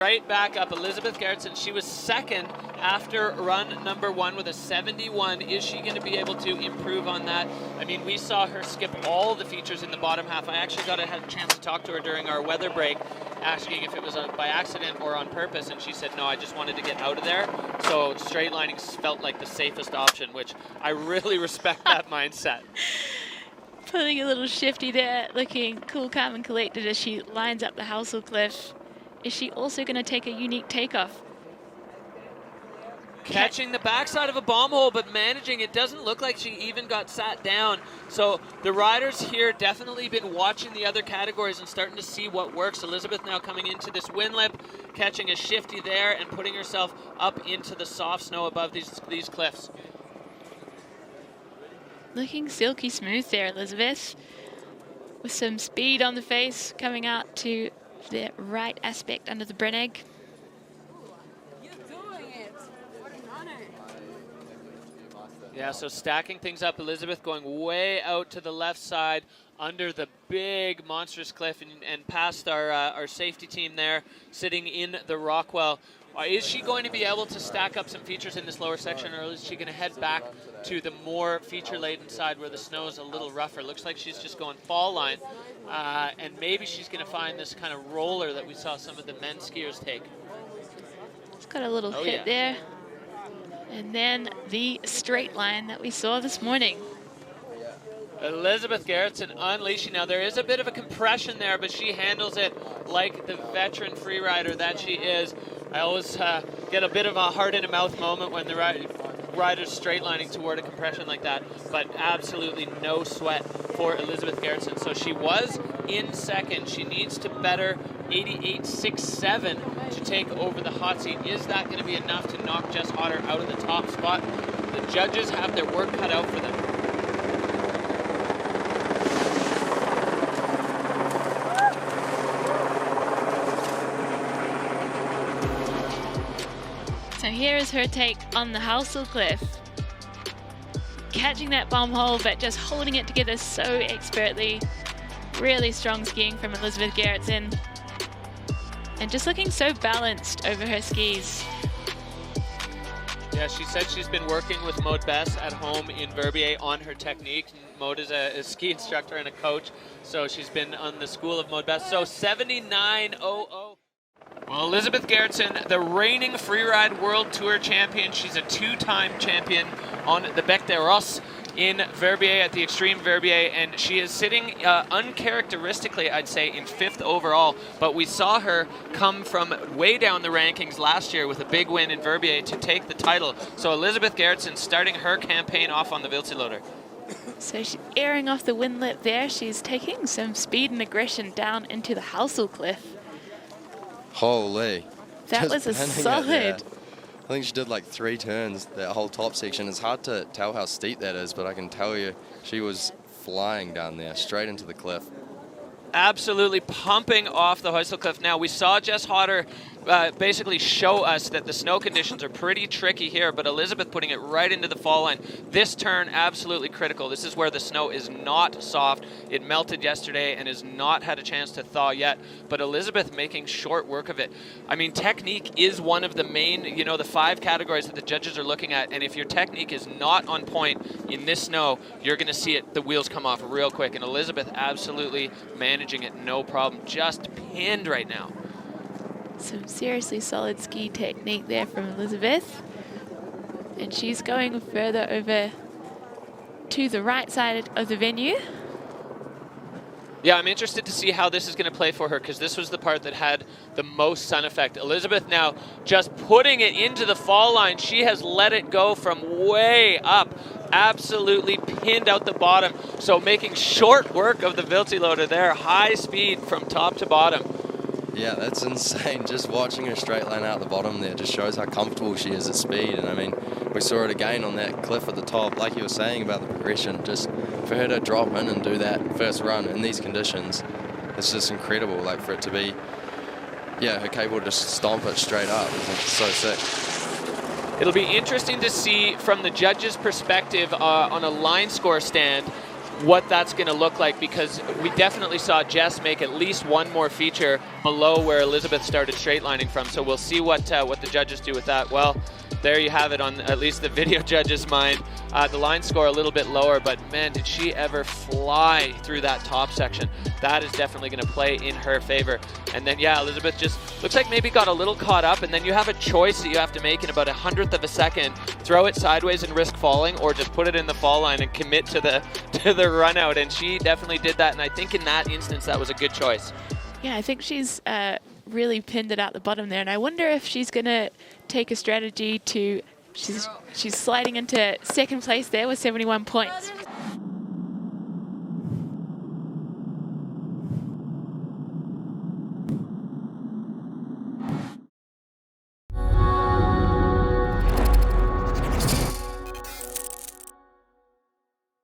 Right back up, Elisabeth Gerritzen. She was second after run number 1 with a 71. Is she going to be able to improve on that? I mean, we saw her skip all the features in the bottom half. I actually had a chance to talk to her during our weather break, asking if it was by accident or on purpose, and she said, no, I just wanted to get out of there. So straight lining felt like the safest option, which I really respect that mindset. Pulling a little shifty there, looking cool, calm, and collected as she lines up the Housel Cliff. Is she also going to take a unique takeoff? Catching the backside of a bomb hole, but managing. It doesn't look like she even got sat down. So the riders here definitely been watching the other categories and starting to see what works. Elisabeth now coming into this wind lip, catching a shifty there and putting herself up into the soft snow above these cliffs. Looking silky smooth there, Elisabeth. With some speed on the face, coming out to the right aspect under the Brennig. Yeah, so stacking things up. Elisabeth going way out to the left side under the big monstrous cliff and past our safety team there sitting in the Rockwell. Is she going to be able to stack up some features in this lower section, or is she going to head back to the more feature-laden side where the snow is a little rougher? Looks like she's just going fall line, and maybe she's going to find this kind of roller that we saw some of the men's skiers take. It's got a little hit there. And then the straight line that we saw this morning. Elisabeth Gerritzen unleashing. Now there is a bit of a compression there, but she handles it like the veteran free rider that she is. I always get a bit of a heart in a mouth moment when the rider's straight lining toward a compression like that, but absolutely no sweat for Elisabeth Gerritzen. So she was in second. She needs to better 88.67 to take over the hot seat. Is that going to be enough to knock Jess Hodder out of the top spot? The judges have their work cut out for them. So here is her take on the Housel Cliff. Catching that bomb hole, but just holding it together so expertly. Really strong skiing from Elisabeth Gerritzen. And just looking so balanced over her skis. Yeah, she said she's been working with Maud Bess at home in Verbier on her technique. Maud is a ski instructor and a coach, so she's been on the school of Maud Bess. So 79.00. Well, Elisabeth Gerritzen, the reigning Freeride World Tour champion. She's a 2-time champion on the Bec des Roses in Verbier at the Extreme Verbier, and she is sitting uncharacteristically, I'd say, in 5th overall. But we saw her come from way down the rankings last year with a big win in Verbier to take the title. So Elisabeth Gerritzen starting her campaign off on the Wildsieloader. So she's airing off the wind lip there. She's taking some speed and aggression down into the Housel Cliff. Holy. That was a solid. I think she did like 3 turns, that whole top section. It's hard to tell how steep that is, but I can tell you she was flying down there, straight into the cliff. Absolutely pumping off the Housel Cliff. Now, we saw Jess Hodder basically show us that the snow conditions are pretty tricky here, but Elisabeth putting it right into the fall line. This turn, absolutely critical. This is where the snow is not soft. It melted yesterday and has not had a chance to thaw yet, but Elisabeth making short work of it. I mean, technique is one of the main, the 5 categories that the judges are looking at, and if your technique is not on point in this snow, you're going to see the wheels come off real quick, and Elisabeth absolutely managing it, no problem. Just pinned right now. Some seriously solid ski technique there from Elisabeth. And she's going further over to the right side of the venue. Yeah, I'm interested to see how this is going to play for her, because this was the part that had the most sun effect. Elisabeth now just putting it into the fall line. She has let it go from way up. Absolutely pinned out the bottom. So making short work of the Wildsieloader there. High speed from top to bottom. Yeah, that's insane. Just watching her straight line out the bottom there just shows how comfortable she is at speed. And I mean, we saw it again on that cliff at the top, like you were saying about the progression. Just for her to drop in and do that first run in these conditions, it's just incredible. Like for it to be, her capable to just stomp it straight up. It's so sick. It'll be interesting to see from the judges' perspective on a line score stand what that's going to look like, because we definitely saw Jess make at least one more feature below where Elisabeth started straight lining from. So we'll see what the judges do with that. Well, there you have it on at least the video judge's mind. The line score a little bit lower, but man, did she ever fly through that top section. That is definitely going to play in her favor. And then, yeah, Elisabeth just looks like maybe got a little caught up, and then you have a choice that you have to make in about 100th of a second. Throw it sideways and risk falling, or just put it in the fall line and commit to the run out. And she definitely did that, and I think in that instance that was a good choice. Yeah, I think she's really pinned it out the bottom there, and I wonder if she's going to take a strategy to... She's sliding into second place there with 71 points.